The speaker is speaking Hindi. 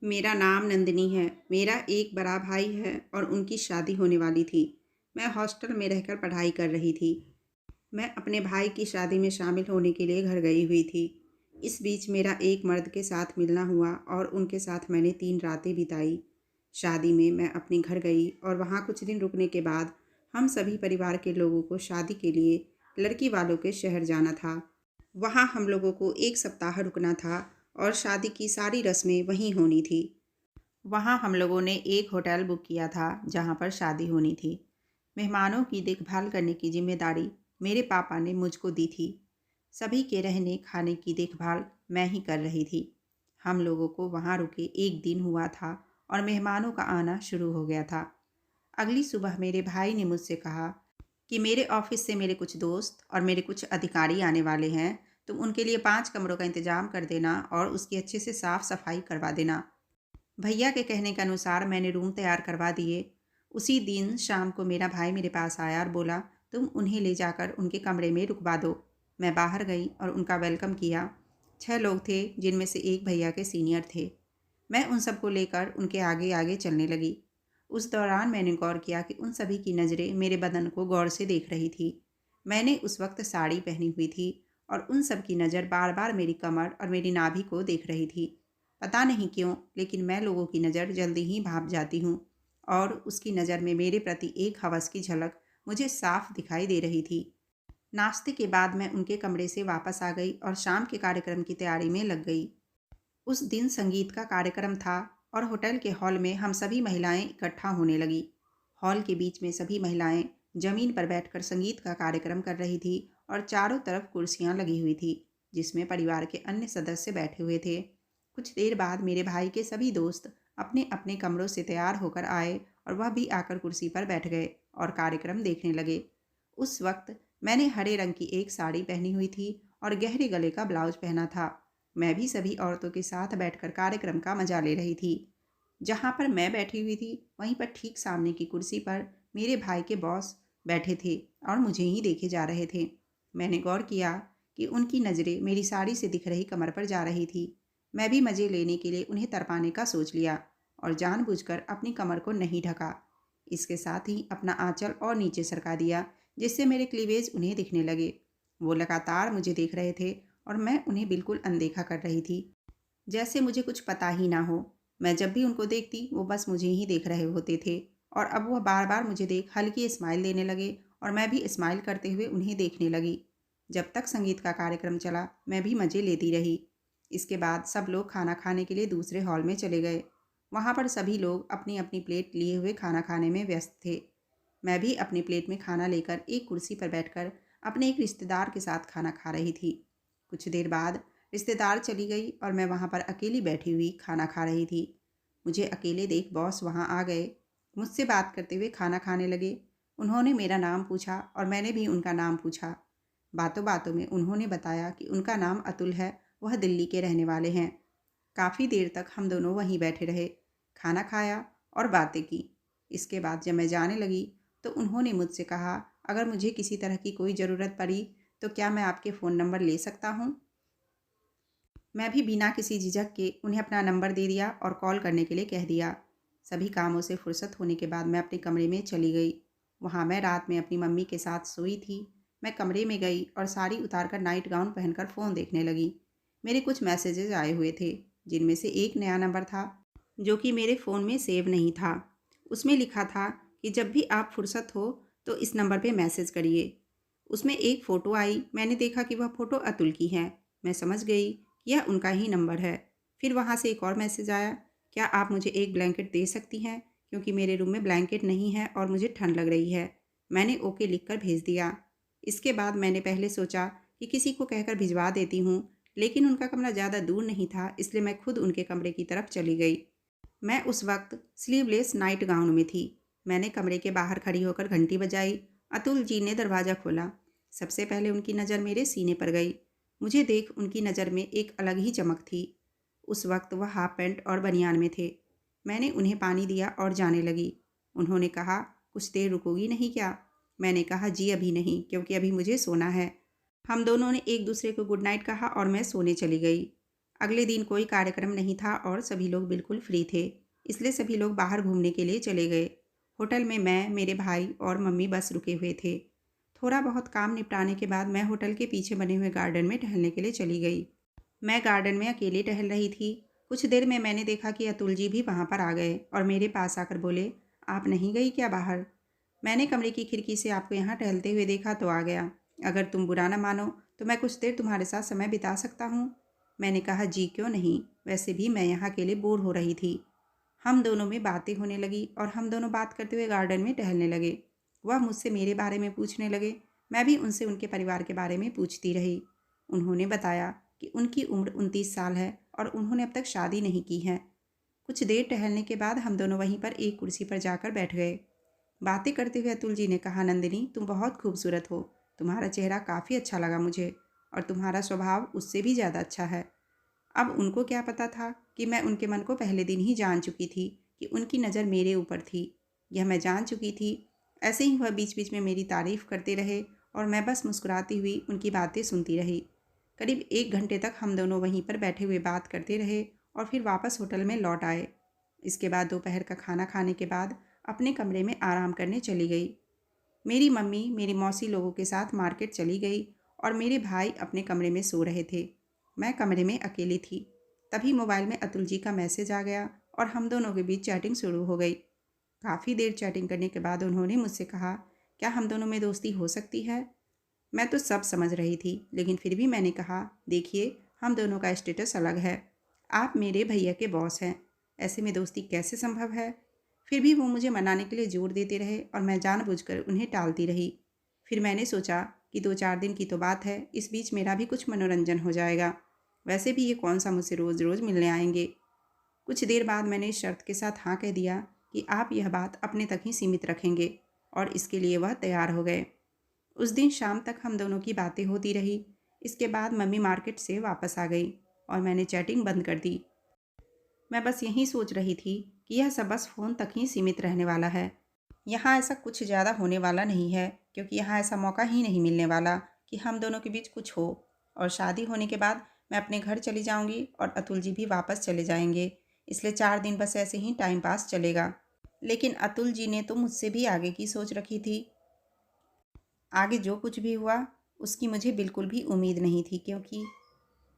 मेरा नाम नंदिनी है। मेरा एक बड़ा भाई है और उनकी शादी होने वाली थी। मैं हॉस्टल में रहकर पढ़ाई कर रही थी। मैं अपने भाई की शादी में शामिल होने के लिए घर गई हुई थी। इस बीच मेरा एक मर्द के साथ मिलना हुआ और उनके साथ मैंने 3 रातें बिताई। शादी में मैं अपने घर गई और वहाँ कुछ दिन रुकने के बाद हम सभी परिवार के लोगों को शादी के लिए लड़की वालों के शहर जाना था। वहाँ हम लोगों को 1 सप्ताह रुकना था और शादी की सारी रस्में वहीं होनी थी। वहाँ हम लोगों ने एक होटल बुक किया था जहाँ पर शादी होनी थी। मेहमानों की देखभाल करने की जिम्मेदारी मेरे पापा ने मुझको दी थी। सभी के रहने खाने की देखभाल मैं ही कर रही थी। हम लोगों को वहाँ रुके 1 दिन हुआ था और मेहमानों का आना शुरू हो गया था। अगली सुबह मेरे भाई ने मुझसे कहा कि मेरे ऑफिस से मेरे कुछ दोस्त और मेरे कुछ अधिकारी आने वाले हैं। तुम उनके लिए 5 कमरों का इंतजाम कर देना और उसकी अच्छे से साफ सफाई करवा देना। भैया के कहने के अनुसार मैंने रूम तैयार करवा दिए। उसी दिन शाम को मेरा भाई मेरे पास आया और बोला, तुम उन्हें ले जाकर उनके कमरे में रुकवा दो। मैं बाहर गई और उनका वेलकम किया। 6 लोग थे जिनमें से एक भैया के सीनियर थे। मैं उन सबको लेकर उनके आगे आगे चलने लगी। उस दौरान मैंने गौर किया कि उन सभी की नज़रें मेरे बदन को गौर से देख रही थी। मैंने उस वक्त साड़ी पहनी हुई थी और उन सब की नज़र बार बार मेरी कमर और मेरी नाभि को देख रही थी। पता नहीं क्यों, लेकिन मैं लोगों की नज़र जल्दी ही भाप जाती हूँ और उसकी नज़र में मेरे प्रति एक हवस की झलक मुझे साफ दिखाई दे रही थी। नाश्ते के बाद मैं उनके कमरे से वापस आ गई और शाम के कार्यक्रम की तैयारी में लग गई। उस दिन संगीत का कार्यक्रम था और होटल के हॉल में हम सभी महिलाएं इकट्ठा होने लगी। हॉल के बीच में सभी महिलाएं जमीन पर बैठकर संगीत का कार्यक्रम कर रही थी और चारों तरफ कुर्सियां लगी हुई थी जिसमें परिवार के अन्य सदस्य बैठे हुए थे। कुछ देर बाद मेरे भाई के सभी दोस्त अपने अपने कमरों से तैयार होकर आए और वह भी आकर कुर्सी पर बैठ गए और कार्यक्रम देखने लगे। उस वक्त मैंने हरे रंग की एक साड़ी पहनी हुई थी और गहरे गले का ब्लाउज पहना था। मैं भी सभी औरतों के साथ बैठकर कार्यक्रम का मजा ले रही थी। जहाँ पर मैं बैठी हुई थी वहीं पर ठीक सामने की कुर्सी पर मेरे भाई के बॉस बैठे थे और मुझे ही देखे जा रहे थे। मैंने गौर किया कि उनकी नज़रें मेरी साड़ी से दिख रही कमर पर जा रही थी। मैं भी मज़े लेने के लिए उन्हें तरपाने का सोच लिया और जानबूझकर अपनी कमर को नहीं ढका। इसके साथ ही अपना आंचल और नीचे सरका दिया जिससे मेरे क्लीवेज उन्हें दिखने लगे। वो लगातार मुझे देख रहे थे और मैं उन्हें बिल्कुल अनदेखा कर रही थी, जैसे मुझे कुछ पता ही ना हो। मैं जब भी उनको देखती वो बस मुझे ही देख रहे होते थे और अब वह बार बार मुझे देख हल्की स्माइल देने लगे और मैं भी स्माइल करते हुए उन्हें देखने लगी। जब तक संगीत का कार्यक्रम चला मैं भी मज़े लेती रही। इसके बाद सब लोग खाना खाने के लिए दूसरे हॉल में चले गए। वहाँ पर सभी लोग अपनी अपनी प्लेट लिए हुए खाना खाने में व्यस्त थे। मैं भी अपनी प्लेट में खाना लेकर एक कुर्सी पर बैठकर अपने एक रिश्तेदार के साथ खाना खा रही थी। कुछ देर बाद रिश्तेदार चली गई और मैं वहाँ पर अकेली बैठी हुई खाना खा रही थी। मुझे अकेले देख बॉस वहाँ आ गए। मुझसे बात करते हुए खाना खाने लगे। उन्होंने मेरा नाम पूछा और मैंने भी उनका नाम पूछा। बातों बातों में उन्होंने बताया कि उनका नाम अतुल है, वह दिल्ली के रहने वाले हैं। काफ़ी देर तक हम दोनों वहीं बैठे रहे, खाना खाया और बातें की। इसके बाद जब मैं जाने लगी तो उन्होंने मुझसे कहा, अगर मुझे किसी तरह की कोई ज़रूरत पड़ी तो क्या मैं आपके फ़ोन नंबर ले सकता हूँ? मैं भी बिना किसी झिझक के उन्हें अपना नंबर दे दिया और कॉल करने के लिए कह दिया। सभी कामों से फुर्सत होने के बाद मैं अपने कमरे में चली गई। वहाँ मैं रात में अपनी मम्मी के साथ सोई थी। मैं कमरे में गई और साड़ी उतारकर नाइट गाउन पहनकर फ़ोन देखने लगी। मेरे कुछ मैसेजेस आए हुए थे जिनमें से एक नया नंबर था जो कि मेरे फ़ोन में सेव नहीं था। उसमें लिखा था कि जब भी आप फुर्सत हो तो इस नंबर पे मैसेज करिए। उसमें एक फ़ोटो आई। मैंने देखा कि वह फ़ोटो अतुल की है। मैं समझ गई कि यह उनका ही नंबर है। फिर वहाँ से एक और मैसेज आया, क्या आप मुझे एक ब्लैंकेट दे सकती हैं क्योंकि मेरे रूम में ब्लैंकेट नहीं है और मुझे ठंड लग रही है। मैंने ओके लिखकर भेज दिया। इसके बाद मैंने पहले सोचा कि किसी को कहकर भिजवा देती हूँ, लेकिन उनका कमरा ज़्यादा दूर नहीं था, इसलिए मैं खुद उनके कमरे की तरफ चली गई। मैं उस वक्त स्लीवलेस नाइट गाउन में थी। मैंने कमरे के बाहर खड़ी होकर घंटी बजाई। अतुल जी ने दरवाज़ा खोला। सबसे पहले उनकी नज़र मेरे सीने पर गई। मुझे देख उनकी नज़र में एक अलग ही चमक थी। उस वक्त वह हाफ पैंट और बनियान में थे। मैंने उन्हें पानी दिया और जाने लगी। उन्होंने कहा, कुछ देर रुकोगी नहीं क्या? मैंने कहा, जी अभी नहीं, क्योंकि अभी मुझे सोना है। हम दोनों ने एक दूसरे को गुड नाइट कहा और मैं सोने चली गई। अगले दिन कोई कार्यक्रम नहीं था और सभी लोग बिल्कुल फ्री थे, इसलिए सभी लोग बाहर घूमने के लिए चले गए। होटल में मैं, मेरे भाई और मम्मी बस रुके हुए थे। थोड़ा बहुत काम निपटाने के बाद मैं होटल के पीछे बने हुए गार्डन में टहलने के लिए चली गई। मैं गार्डन में अकेली टहल रही थी। कुछ देर में मैंने देखा कि अतुल जी भी वहाँ पर आ गए और मेरे पास आकर बोले, आप नहीं गई क्या बाहर? मैंने कमरे की खिड़की से आपको यहाँ टहलते हुए देखा तो आ गया। अगर तुम बुरा ना मानो तो मैं कुछ देर तुम्हारे साथ समय बिता सकता हूँ। मैंने कहा, जी क्यों नहीं, वैसे भी मैं यहाँ अकेले बोर हो रही थी। हम दोनों में बातें होने लगी और हम दोनों बात करते हुए गार्डन में टहलने लगे। वह मुझसे मेरे बारे में पूछने लगे, मैं भी उनसे उनके परिवार के बारे में पूछती रही। उन्होंने बताया कि उनकी उम्र 29 साल है और उन्होंने अब तक शादी नहीं की है। कुछ देर टहलने के बाद हम दोनों वहीं पर एक कुर्सी पर जाकर बैठ गए। बातें करते हुए अतुल जी ने कहा, नंदिनी तुम बहुत खूबसूरत हो, तुम्हारा चेहरा काफ़ी अच्छा लगा मुझे और तुम्हारा स्वभाव उससे भी ज़्यादा अच्छा है। अब उनको क्या पता था कि मैं उनके मन को पहले दिन ही जान चुकी थी कि उनकी नज़र मेरे ऊपर थी। यह मैं जान चुकी थी। ऐसे ही वह बीच बीच में मेरी तारीफ़ करते रहे और मैं बस मुस्कुराती हुई उनकी बातें सुनती रही। करीब 1 घंटे तक हम दोनों वहीं पर बैठे हुए बात करते रहे और फिर वापस होटल में लौट आए। इसके बाद दोपहर का खाना खाने के बाद अपने कमरे में आराम करने चली गई। मेरी मम्मी मेरी मौसी लोगों के साथ मार्केट चली गई और मेरे भाई अपने कमरे में सो रहे थे। मैं कमरे में अकेली थी। तभी मोबाइल में अतुल जी का मैसेज आ गया और हम दोनों के बीच चैटिंग शुरू हो गई। काफ़ी देर चैटिंग करने के बाद उन्होंने मुझसे कहा, क्या हम दोनों में दोस्ती हो सकती है? मैं तो सब समझ रही थी, लेकिन फिर भी मैंने कहा, देखिए हम दोनों का स्टेटस अलग है। आप मेरे भैया के बॉस हैं, ऐसे में दोस्ती कैसे संभव है? फिर भी वो मुझे मनाने के लिए जोर देते रहे और मैं जानबूझकर उन्हें टालती रही। फिर मैंने सोचा कि 2-4 दिन की तो बात है, इस बीच मेरा भी कुछ मनोरंजन हो जाएगा। वैसे भी ये कौन सा मुझसे रोज़ रोज़ मिलने आएंगे। कुछ देर बाद मैंने इस शर्त के साथ हाँ कह दिया कि आप यह बात अपने तक ही सीमित रखेंगे और इसके लिए वह तैयार हो गए। उस दिन शाम तक हम दोनों की बातें होती रही। इसके बाद मम्मी मार्केट से वापस आ गई और मैंने चैटिंग बंद कर दी। मैं बस यही सोच रही थी कि यह सब बस फ़ोन तक ही सीमित रहने वाला है। यहाँ ऐसा कुछ ज़्यादा होने वाला नहीं है, क्योंकि यहाँ ऐसा मौका ही नहीं मिलने वाला कि हम दोनों के बीच कुछ हो। और शादी होने के बाद मैं अपने घर चली जाऊँगी और अतुल जी भी वापस चले जाएंगे, इसलिए 4 दिन बस ऐसे ही टाइम पास चलेगा। लेकिन अतुल जी ने तो मुझसे भी आगे की सोच रखी थी। आगे जो कुछ भी हुआ उसकी मुझे बिल्कुल भी उम्मीद नहीं थी, क्योंकि